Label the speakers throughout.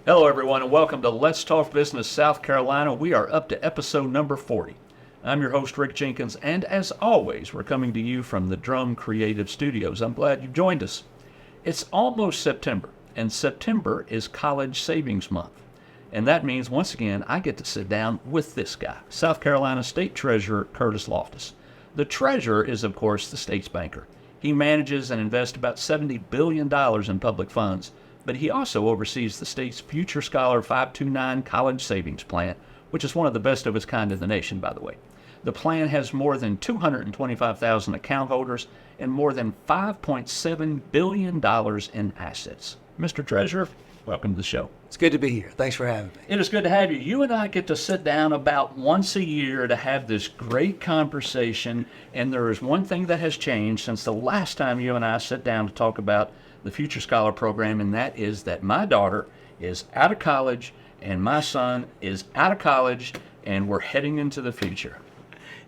Speaker 1: Hello, everyone, and welcome to Let's Talk Business South Carolina. We are up to episode number 40. I'm your host, Rick Jenkins, and as always, we're coming to you from the Drum Creative Studios. I'm glad you've joined us. It's almost September, and September is College Savings Month. And that means, once again, I get to sit down with this guy, South Carolina State Treasurer Curtis Loftis. The treasurer is, of course, the state's banker. He manages and invests about $70 billion in public funds, but he also oversees the state's Future Scholar 529 College Savings Plan, which is one of the best of its kind in the nation, by the way. The plan has more than 225,000 account holders and more than $5.7 billion in assets. Mr. Treasurer, welcome to the show.
Speaker 2: It's good to be here. Thanks for having me.
Speaker 1: It is good to have you. You and I get to sit down about once a year to have this great conversation, and there is one thing that has changed since the last time you and I sat down to talk about the Future Scholar program, and that is that my daughter is out of college and my son is out of college, and we're heading into the future.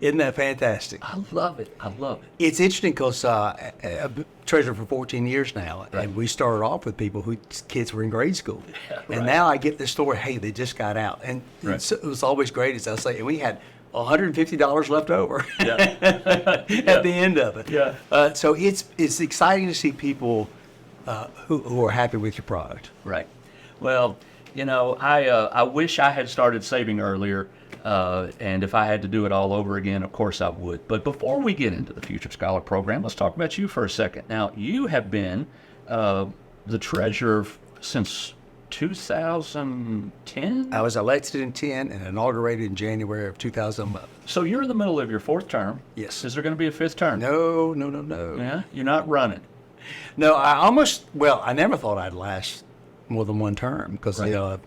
Speaker 2: Isn't that fantastic?
Speaker 1: I love it. I love it.
Speaker 2: It's interesting because I've been treasurer for 14 years now,
Speaker 1: Right.
Speaker 2: and we started off with people whose kids were in grade school.
Speaker 1: Yeah,
Speaker 2: and
Speaker 1: right.
Speaker 2: now I get this story, hey, they just got out. And
Speaker 1: Right.
Speaker 2: it was always great, as I say, and we had $150 left over
Speaker 1: Yeah.
Speaker 2: at the end of it.
Speaker 1: Yeah.
Speaker 2: So it's exciting to see people who are happy with your product.
Speaker 1: Right. Well, you know, I wish I had started saving earlier, and if I had to do it all over again, of course I would. But before we get into the Future Scholar program, let's talk about you for a second. Now, you have been the treasurer since 2010?
Speaker 2: I was elected in 10 and inaugurated in January of 2011.
Speaker 1: So you're in the middle of your fourth term.
Speaker 2: Yes.
Speaker 1: Is there going to be a fifth term?
Speaker 2: No.
Speaker 1: Yeah? You're not running.
Speaker 2: No, I never thought I'd last more than one term because,
Speaker 1: Right.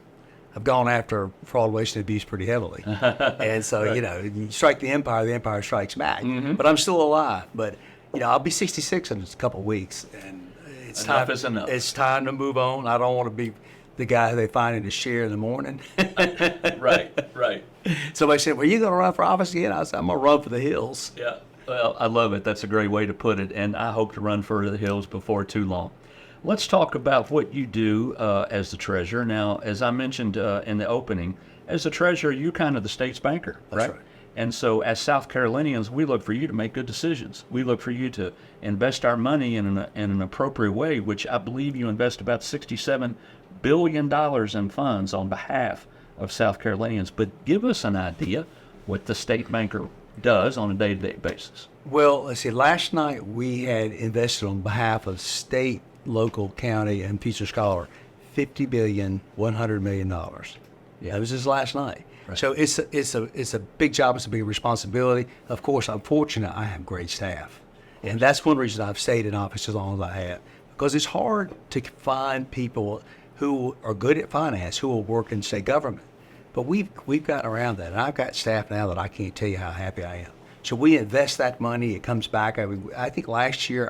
Speaker 2: I've gone after fraud, waste, and abuse pretty heavily. And so,
Speaker 1: Right.
Speaker 2: you strike the empire strikes back.
Speaker 1: Mm-hmm.
Speaker 2: But I'm still alive. But, I'll be 66 in a couple of weeks. And it's
Speaker 1: Enough
Speaker 2: time,
Speaker 1: is enough.
Speaker 2: It's time to move on. I don't want to be the guy they find in the chair in the morning.
Speaker 1: Right.
Speaker 2: Somebody said, well, you going to run for office again? I said, I'm going to run for the hills.
Speaker 1: Yeah. Well, I love it. That's a great way to put it, and I hope to run for the hills before too long. Let's talk about what you do as the treasurer. Now, as I mentioned in the opening, as the treasurer, you're kind of the state's banker,
Speaker 2: That's right.
Speaker 1: And so as South Carolinians, we look for you to make good decisions. We look for you to invest our money in an appropriate way, which I believe you invest about $67 billion in funds on behalf of South Carolinians. But give us an idea what the state banker does on a day-to-day basis.
Speaker 2: Well, let's see. Last night we had invested on behalf of state, local, county, and Future Scholar $50 billion, $100 million.
Speaker 1: Yeah.
Speaker 2: That was just last night.
Speaker 1: Right.
Speaker 2: So it's a big job. It's a big responsibility. Of course, I'm fortunate. I have great staff, and that's one reason I've stayed in office as long as I have, because it's hard to find people who are good at finance who will work in state government. But we've gotten around that, and I've got staff now that I can't tell you how happy I am. So we invest that money; it comes back. I think last year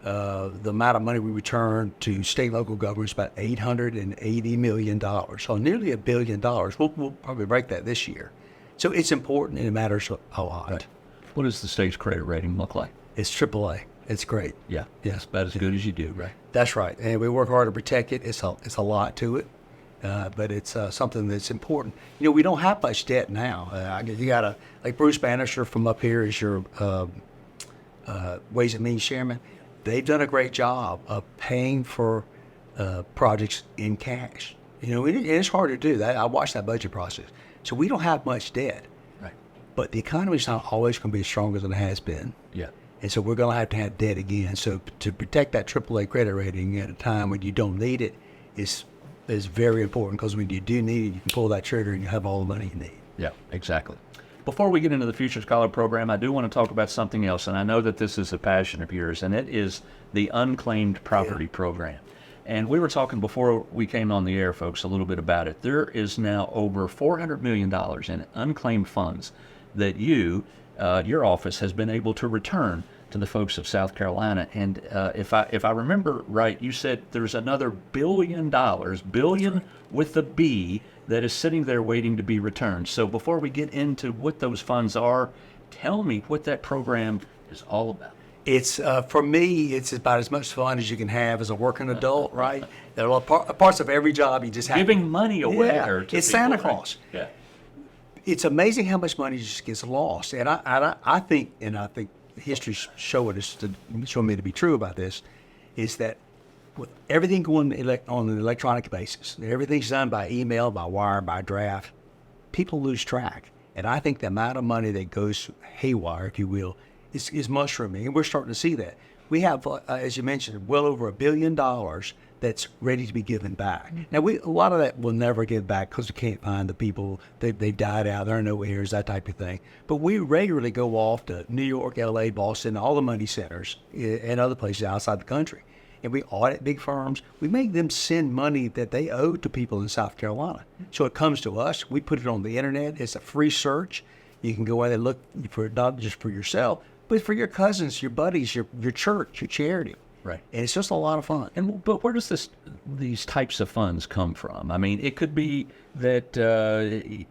Speaker 2: the amount of money we returned to state and local governments about $880 million, so nearly $1 billion. We'll probably break that this year. So it's important, and it matters a lot.
Speaker 1: Right. What does the state's credit rating look like?
Speaker 2: It's AAA. It's great.
Speaker 1: Yeah,
Speaker 2: Yeah.
Speaker 1: it's about as good as you do, right?
Speaker 2: That's right, and we work hard to protect it. It's a lot to it, but it's something that's important. We don't have much debt now. You got like Bruce Bannister from up here is your Ways and Means chairman. They've done a great job of paying for projects in cash. It's hard to do that. I watched that budget process. So we don't have much debt,
Speaker 1: Right.
Speaker 2: but the economy's not always going to be as strong as it has been.
Speaker 1: Yeah.
Speaker 2: And so we're going to have debt again. So to protect that AAA credit rating at a time when you don't need it is very important, because when you do need it, you can pull that trigger and you have all the money you need.
Speaker 1: Yeah, exactly. Before we get into the Future Scholar program, I do want to talk about something else, and I know that this is a passion of yours, and it is the Unclaimed Property Program. And we were talking before we came on the air, folks, a little bit about it. There is now over $400 million in unclaimed funds that your office has been able to return to the folks of South Carolina. And if I remember right, you said there's another $1 billion with the B, that is sitting there waiting to be returned. So before we get into what those funds are, tell me what that program is all about.
Speaker 2: It's for me, it's about as much fun as you can have as a working adult, right? There are parts of every job you just have.
Speaker 1: Giving money away.
Speaker 2: Yeah,
Speaker 1: Or to
Speaker 2: it's
Speaker 1: people,
Speaker 2: Santa
Speaker 1: right?
Speaker 2: Claus.
Speaker 1: Yeah.
Speaker 2: It's amazing how much money just gets lost, and I think history's showing me to be true about this, is that with everything going on an electronic basis, everything's done by email, by wire, by draft, people lose track. And I think the amount of money that goes haywire, if you will, is mushrooming, and we're starting to see that. We have, as you mentioned, well over $1 billion that's ready to be given back. Now, a lot of that will never give back because we can't find the people. They've died out. There are no heirs, that type of thing. But we regularly go off to New York, L.A., Boston, all the money centers, and other places outside the country. And we audit big firms. We make them send money that they owe to people in South Carolina. So it comes to us. We put it on the internet. It's a free search. You can go out and look for it, not just for yourself, but for your cousins, your buddies, your church, your charity.
Speaker 1: Right.
Speaker 2: And it's just a lot of fun.
Speaker 1: But where does these types of funds come from? I mean, it could be that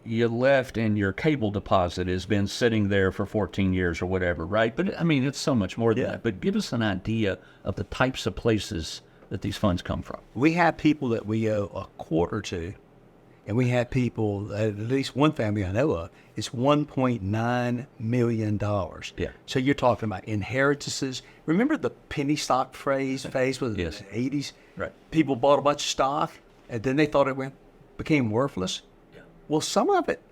Speaker 1: you left and your cable deposit has been sitting there for 14 years or whatever, right? But I mean, it's so much more than that. But give us an idea of the types of places that these funds come from.
Speaker 2: We have people that we owe a quarter to, and we have people, at least one family I know of, it's $1.9 million.
Speaker 1: Yeah.
Speaker 2: So you're talking about inheritances. Remember the penny stock phase was
Speaker 1: Yes.
Speaker 2: in the 80s?
Speaker 1: Right.
Speaker 2: People bought a bunch of stock, and then they thought became worthless.
Speaker 1: Yeah.
Speaker 2: Well, some of it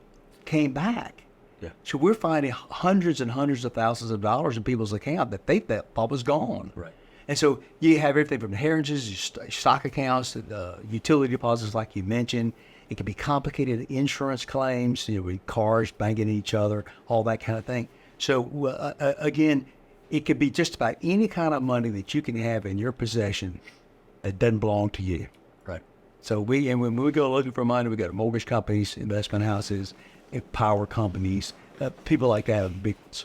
Speaker 2: came back.
Speaker 1: Yeah.
Speaker 2: So we're finding hundreds and hundreds of thousands of dollars in people's account that they thought was gone.
Speaker 1: Right.
Speaker 2: And so you have everything from inheritances, your stock accounts, utility deposits, like you mentioned. It can be complicated insurance claims, with cars banging each other, all that kind of thing. So again, it could be just about any kind of money that you can have in your possession that doesn't belong to you.
Speaker 1: Right.
Speaker 2: So when we go looking for money, we go to mortgage companies, investment houses, power companies, people like that are the big ones.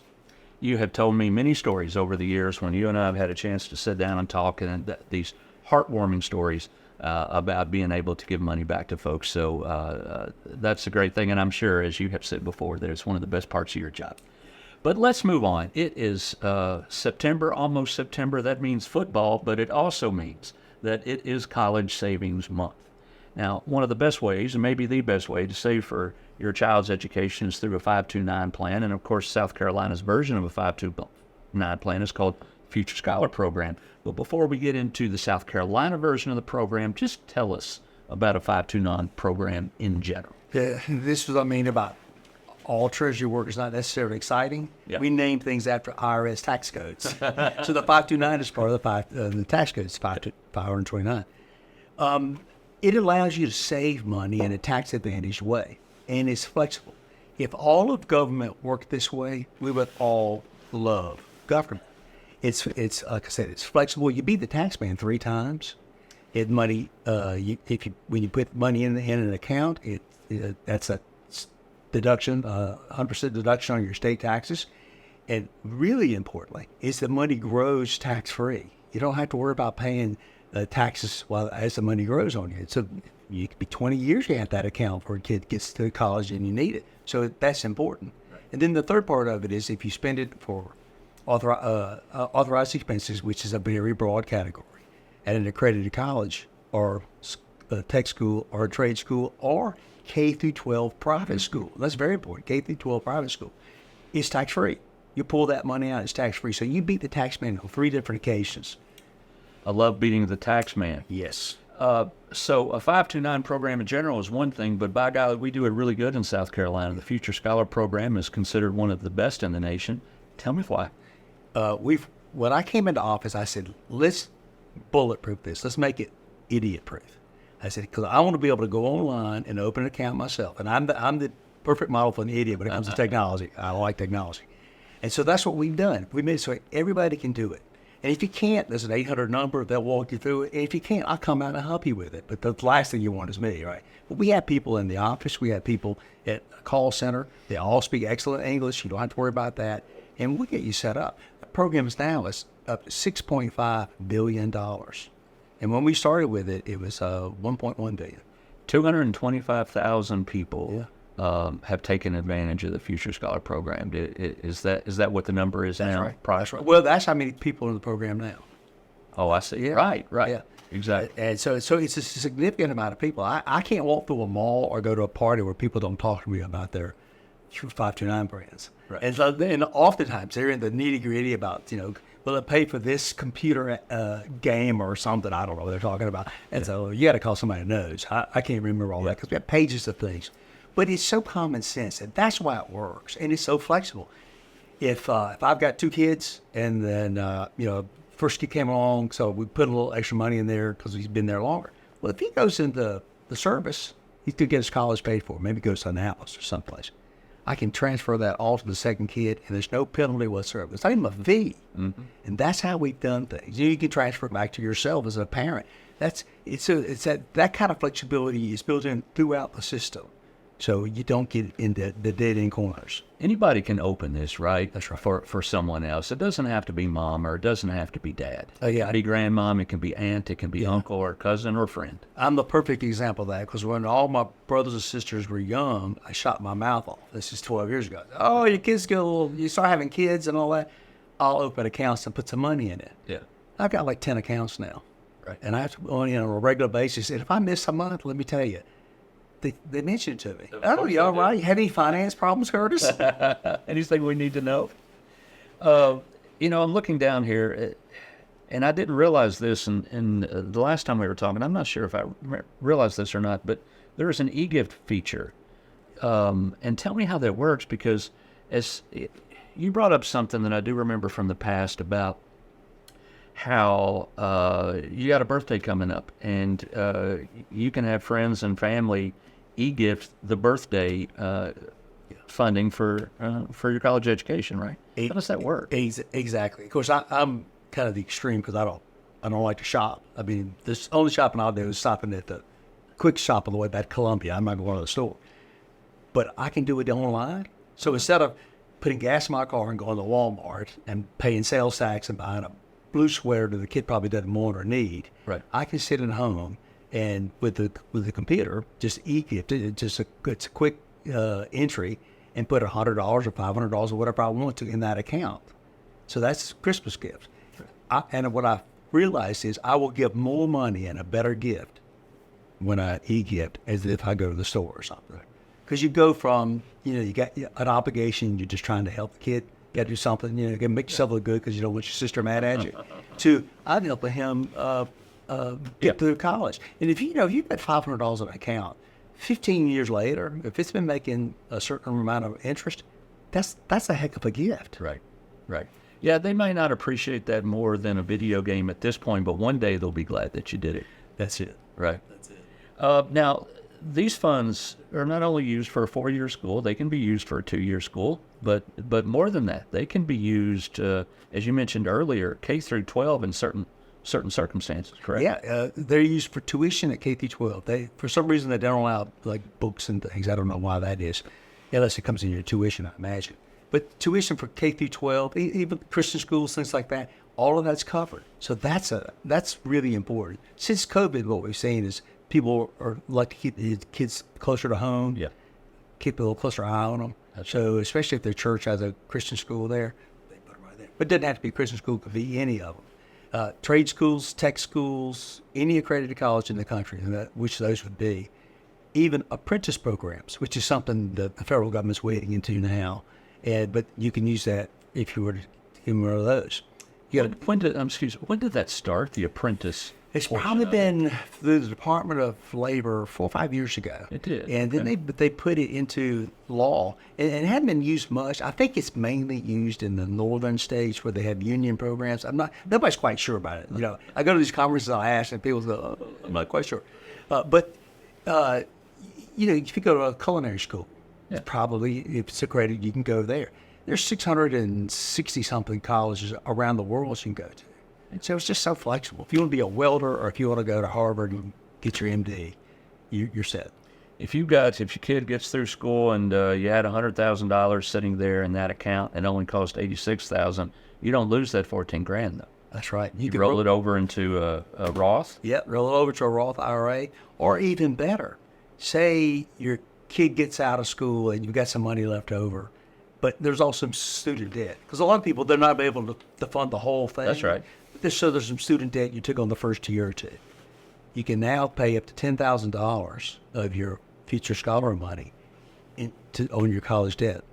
Speaker 1: You have told me many stories over the years when you and I have had a chance to sit down and talk, and these heartwarming stories about being able to give money back to folks. So that's a great thing, and I'm sure, as you have said before, that it's one of the best parts of your job. But let's move on. It is September, almost September. That means football, but it also means that it is College Savings Month. Now, one of the best ways, and maybe the best way, to save for your child's education is through a 529 plan. And, of course, South Carolina's version of a 529 plan is called Future Scholar Program. But before we get into the South Carolina version of the program, just tell us about a 529 program in general.
Speaker 2: This is what I mean about all treasury work is not necessarily exciting.
Speaker 1: Yeah.
Speaker 2: We name things after IRS tax codes. So the 529 is part of the tax code. It's 529. It allows you to save money in a tax advantage way, and it's flexible. If all of government worked this way, we would all love government. It's like I said, it's flexible. You beat the tax man 3 times. When you put money in an account, that's a deduction, 100% deduction on your state taxes. And really importantly, is the money grows tax free. You don't have to worry about paying taxes as the money grows on you. So you could be 20 years you have that account before a kid gets to college and you need it. So that's important. Right. And then the third part of it is if you spend it for authorized expenses, which is a very broad category, at an accredited college or a tech school or a trade school or K through 12 private school. That's very important. K through 12 private school. It's tax free. You pull that money out, it's tax free. So you beat the tax man on 3 different occasions.
Speaker 1: I love beating the tax man.
Speaker 2: Yes.
Speaker 1: So a 529 program in general is one thing, but by golly, we do it really good in South Carolina. The Future Scholar Program is considered one of the best in the nation. Tell me why.
Speaker 2: When I came into office, I said, let's bulletproof this. Let's make it idiot-proof. I said, because I want to be able to go online and open an account myself. And I'm the perfect model for an idiot when it comes to technology. I like technology. And so that's what we've done. We made it so everybody can do it. And if you can't, there's an 800 number. They'll walk you through it. And if you can't, I'll come out and help you with it. But the last thing you want is me, right? But we have people in the office. We have people at a call center. They all speak excellent English. You don't have to worry about that. And we'll get you set up. The program now is up to $6.5 billion. And when we started with it, it was $1.1 billion.
Speaker 1: 225,000 people have taken advantage of the Future Scholar Program. Is that what the number is now?
Speaker 2: That's right. Well, that's how many people are in the program now.
Speaker 1: Oh, I see.
Speaker 2: Yeah.
Speaker 1: Right.
Speaker 2: Yeah.
Speaker 1: Exactly.
Speaker 2: And so it's a significant amount of people. I can't walk through a mall or go to a party where people don't talk to me about their 529 brands.
Speaker 1: Right.
Speaker 2: And so then oftentimes they're in the nitty gritty about, will it pay for this computer game or something? I don't know what they're talking about. And so you got to call somebody who knows. I can't remember all that because we have pages of things. But it's so common sense, and that's why it works. And it's so flexible. If I've got 2 kids and then, first kid came along, so we put a little extra money in there because he's been there longer. Well, if he goes into the service, he could get his college paid for. Maybe goes to Annapolis or someplace. I can transfer that all to the second kid, and there's no penalty whatsoever. It's not even a fee. Mm-hmm. And that's how we've done things. You can transfer it back to yourself as a parent. That kind of flexibility is built in throughout the system, so you don't get into the dead-end corners.
Speaker 1: Anybody can open this, right?
Speaker 2: That's right.
Speaker 1: For someone else. It doesn't have to be mom, or it doesn't have to be dad.
Speaker 2: Oh, yeah.
Speaker 1: It can be grandmom, it can be aunt, it can be uncle or cousin or friend.
Speaker 2: I'm the perfect example of that because when all my brothers and sisters were young, I shot my mouth off. This is 12 years ago. Oh, your kids you start having kids and all that. I'll open accounts and put some money in it.
Speaker 1: Yeah.
Speaker 2: I've got like 10 accounts now.
Speaker 1: Right.
Speaker 2: And I have to go on a regular basis. And if I miss a month, let me tell you, they mention it to me. Oh, you all right? You have any finance problems, Curtis?
Speaker 1: Anything we need to know? I'm looking down here, and I didn't realize this in the last time we were talking. I'm not sure if I realized this or not, but there is an e-gift feature. And tell me how that works, because you brought up something that I do remember from the past about how you got a birthday coming up, and you can have friends and family e-gift the birthday funding for your college education, right? How does that work?
Speaker 2: Exactly. Of course, I'm kind of the extreme because I don't like to shop. I mean, this only shopping I'll do is stopping at the quick shop on the way back to Columbia. I'm not going to the store, but I can do it online. So instead of putting gas in my car and going to Walmart and paying sales tax and buying a blue sweater that the kid probably doesn't want or need,
Speaker 1: right,
Speaker 2: I can sit at home and with the computer, just e-gift it. It's a quick entry and put $100 or $500 or whatever I want to in that account. So that's a Christmas gift. And what I realized is I will give more money and a better gift when I e-gift as if I go to the store or something. Because you go from, you got an obligation, you're just trying to help the kid, got to do something, you got to make yourself look good because you don't want your sister mad at you. To I'm helping him get through college. And if you've got $500 in an account, 15 years later, if it's been making a certain amount of interest, that's a heck of a gift.
Speaker 1: Right. Yeah, they may not appreciate that more than a video game at this point, but one day they'll be glad that you did it.
Speaker 2: That's it.
Speaker 1: Right. That's it. Now, these funds are not only used for a 4-year school, they can be used for a 2-year school, but more than that, they can be used, as you mentioned earlier, K through 12 in certain circumstances, correct?
Speaker 2: Yeah, they're used for tuition at K through 12. For some reason, they don't allow like books and things. I don't know why that is, unless it comes in your tuition, I imagine. But tuition for K through 12, even Christian schools, things like that, all of that's covered. So that's really important. Since COVID, what we've seen is people like to keep the kids closer to home.
Speaker 1: Yeah.
Speaker 2: Keep a little closer eye on them. So especially if their church has a Christian school there, they put them right there. But it doesn't have to be a Christian school; it could be any of them. Trade schools, tech schools, any accredited college in the country, which those would be. Even apprentice programs, which is something that the federal government's wading into now. But you can use that if you were to get one of those.
Speaker 1: When did that start? The apprentice?
Speaker 2: It's probably been through the Department of Labor 4 or 5 years ago.
Speaker 1: It did.
Speaker 2: And then they put it into law. And it hadn't been used much. I think it's mainly used in the northern states where they have union programs. Nobody's quite sure about it. I go to these conferences, I ask, and people go, oh, I'm not quite sure. But if you go to a culinary school, probably, if it's accredited, you can go there. There's 660-something colleges around the world you can go to. And so it's just so flexible. If you want to be a welder or if you want to go to Harvard and get your MD, you're set.
Speaker 1: If your kid gets through school and you had $100,000 sitting there in that account and only cost $86,000, you don't lose that $14,000 though.
Speaker 2: That's right.
Speaker 1: You can roll it over into a Roth.
Speaker 2: Yep, roll it over to a Roth IRA, or even better, say your kid gets out of school and you've got some money left over, but there's also some student debt. Because a lot of people, they're not able to fund the whole thing.
Speaker 1: That's right.
Speaker 2: So there's some student debt you took on the first year or two. You can now pay up to $10,000 of your future scholar money on your college debt.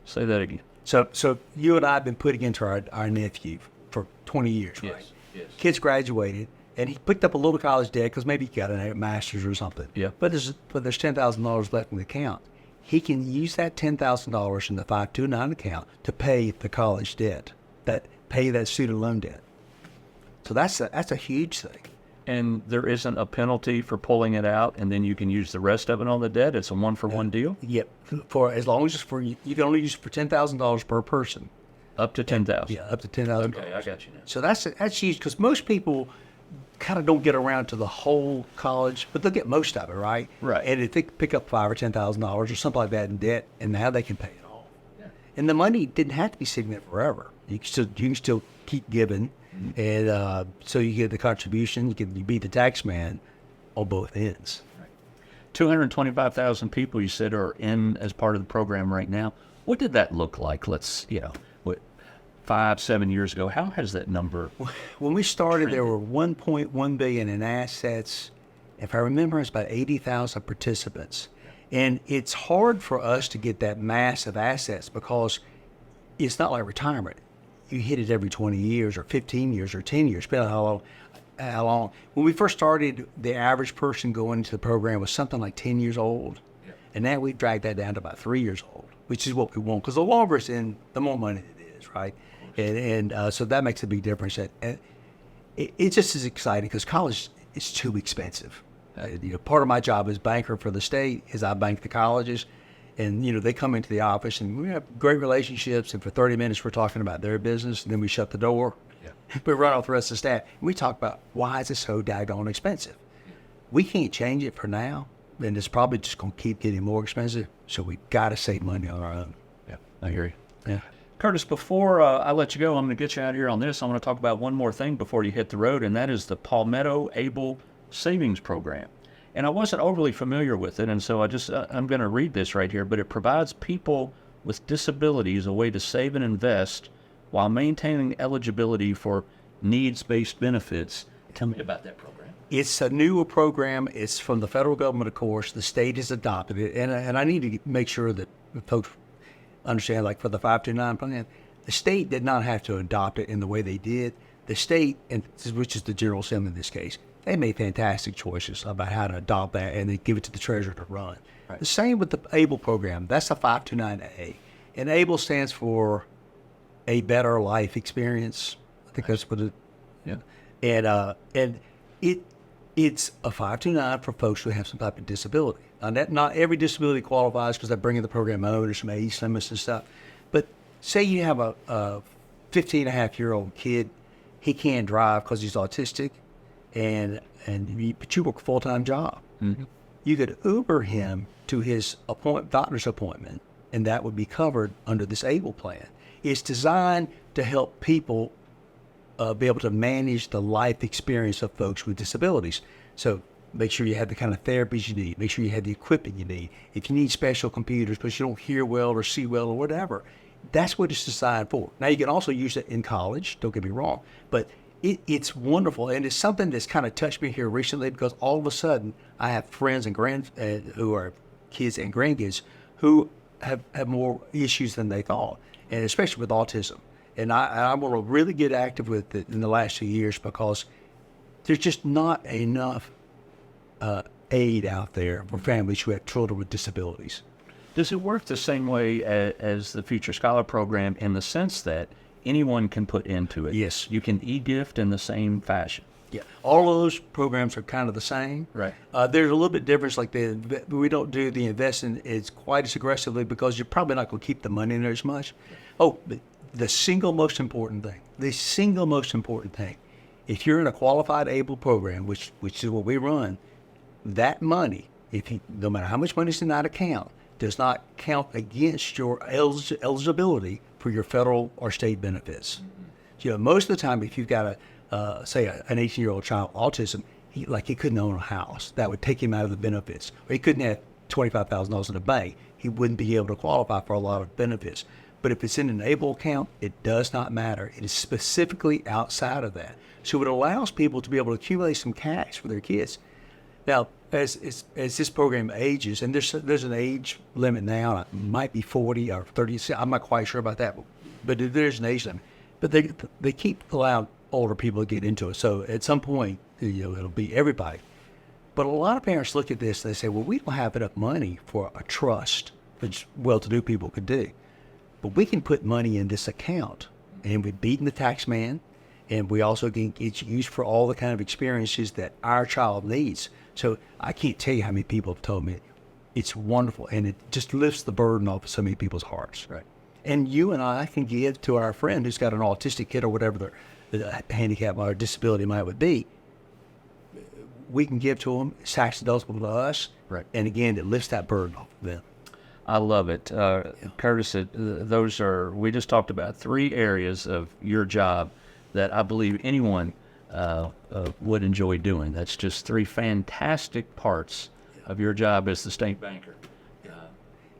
Speaker 1: Say that again.
Speaker 2: So you and I have been putting into our nephew for 20 years, right?
Speaker 1: Yes.
Speaker 2: Kid's graduated, and he picked up a little college debt because maybe he got a master's or something.
Speaker 1: Yeah.
Speaker 2: But there's $10,000 left in the account. He can use that $10,000 in the 529 account to pay the college debt, pay that student loan debt. So that's a huge thing.
Speaker 1: And there isn't a penalty for pulling it out, and then you can use the rest of it on the debt. It's a one-for-one deal.
Speaker 2: Yep. For as long as you can only use it for $10,000 per person.
Speaker 1: Up to 10,000.
Speaker 2: Yeah, up to $10,000.
Speaker 1: Okay, I got you now.
Speaker 2: So that's huge because most people kind of don't get around to the whole college, but they'll get most of it, right?
Speaker 1: Right.
Speaker 2: And if they pick up $5,000 or $10,000 or something like that in debt, and now they can pay it off. Yeah. And the money didn't have to be sitting there forever. You can still keep giving, and so you get the contribution. You be the tax man on both ends.
Speaker 1: Right. 225,000 people, you said, are in as part of the program right now. What did that look like? 5-7 years ago. How has that number?
Speaker 2: When we started, there were 1.1 billion in assets. If I remember, it's about 80,000 participants. And it's hard for us to get that mass of assets because it's not like retirement. You hit it every 20 years or 15 years or 10 years, depending on how long. When we first started, the average person going into the program was something like 10 years old. Yeah. And now we've dragged that down to about 3 years old, which is what we want. Because the longer it's in, the more money it is, right? And so that makes a big difference. And it just is exciting because college is too expensive. Part of my job as banker for the state is I bank the colleges. And, they come into the office and we have great relationships. And for 30 minutes, we're talking about their business. And then we shut the door. Yeah. We run off the rest of the staff. And we talk about why is it so daggone expensive? We can't change it for now. And it's probably just going to keep getting more expensive. So we've got to save money on our own.
Speaker 1: Yeah, I hear you.
Speaker 2: Yeah.
Speaker 1: Curtis, before I let you go, I'm going to get you out of here on this. I want to talk about one more thing before you hit the road, and that is the Palmetto ABLE Savings Program. And I wasn't overly familiar with it, and so I'm going to read this right here, but it provides people with disabilities a way to save and invest while maintaining eligibility for needs-based benefits. Tell me about that program.
Speaker 2: It's a newer program. It's from the federal government, of course. The state has adopted it, and I need to make sure that folks understand, like for the 529 plan, the state did not have to adopt it in the way they did. The state, which is the General Assembly in this case, they made fantastic choices about how to adopt that and then give it to the treasurer to run. Right. The same with the ABLE program. That's the 529A. And ABLE stands for A Better Life Experience. I think that's what it, yeah. And it's a 529 for folks who have some type of disability. Not every disability qualifies because they're bringing the program on or some age limits and stuff. But say you have a 15-and-a-half-year-old kid, he can't drive because he's autistic, but you work a full-time job. Mm-hmm. You could Uber him to his doctor's appointment, and that would be covered under this ABLE plan. It's designed to help people be able to manage the life experience of folks with disabilities. So make sure you have the kind of therapies you need. Make sure you have the equipment you need. If you need special computers because you don't hear well or see well or whatever, that's what it's designed for. Now, you can also use it in college, don't get me wrong, but it's wonderful. And it's something that's kind of touched me here recently because all of a sudden I have friends and who are kids and grandkids who have more issues than they thought, and especially with autism. And I want to really get active with it in the last 2 years because there's just not enough aid out there for families who have children with disabilities.
Speaker 1: Does it work the same way as the Future Scholar Program in the sense that anyone can put into it?
Speaker 2: Yes.
Speaker 1: You can e-gift in the same fashion.
Speaker 2: Yeah. All of those programs are kind of the same.
Speaker 1: Right.
Speaker 2: There's a little bit difference, like we don't do the investing as quite as aggressively because you're probably not going to keep the money in there as much. Oh, but the single most important thing, if you're in a qualified ABLE program, which is what we run, that money, no matter how much money is in that account, does not count against your eligibility for your federal or state benefits. Mm-hmm. Most of the time, if you've got say an 18-year-old child with autism, he couldn't own a house. That would take him out of the benefits. Or he couldn't have $25,000 in the bank, he wouldn't be able to qualify for a lot of benefits. But if it's in an ABLE account, it does not matter. It is specifically outside of that. So it allows people to be able to accumulate some cash for their kids. Now, as this program ages, and there's an age limit now, it might be 40 or 30, I'm not quite sure about that, but there's an age limit. But they keep allowing older people to get into it. So at some point, it'll be everybody. But a lot of parents look at this and they say, well, we don't have enough money for a trust, which well-to-do people could do. But we can put money in this account, and we've beaten the tax man, and we also can get used for all the kind of experiences that our child needs. So I can't tell you how many people have told me it's wonderful, and it just lifts the burden off of so many people's hearts. Right. And you and I can give to our friend who's got an autistic kid or whatever the handicap or disability might be. We can give to them, it's tax deductible to us. Right. And again, it lifts that burden off of them.
Speaker 1: I love it. Curtis, we just talked about 3 areas of your job that I believe anyone would enjoy doing. That's just 3 fantastic parts of your job as the state banker.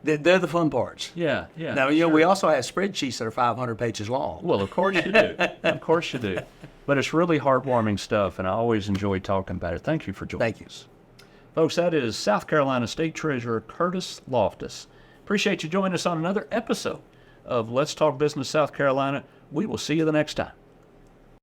Speaker 2: They're the fun parts.
Speaker 1: Yeah.
Speaker 2: Now, we also have spreadsheets that are 500 pages long.
Speaker 1: Well, of course you do. Of course you do. But it's really heartwarming stuff, and I always enjoy talking about it. Thank you for joining us. Folks, that is South Carolina State Treasurer Curtis Loftis. Appreciate you joining us on another episode of Let's Talk Business South Carolina. We will see you the next time.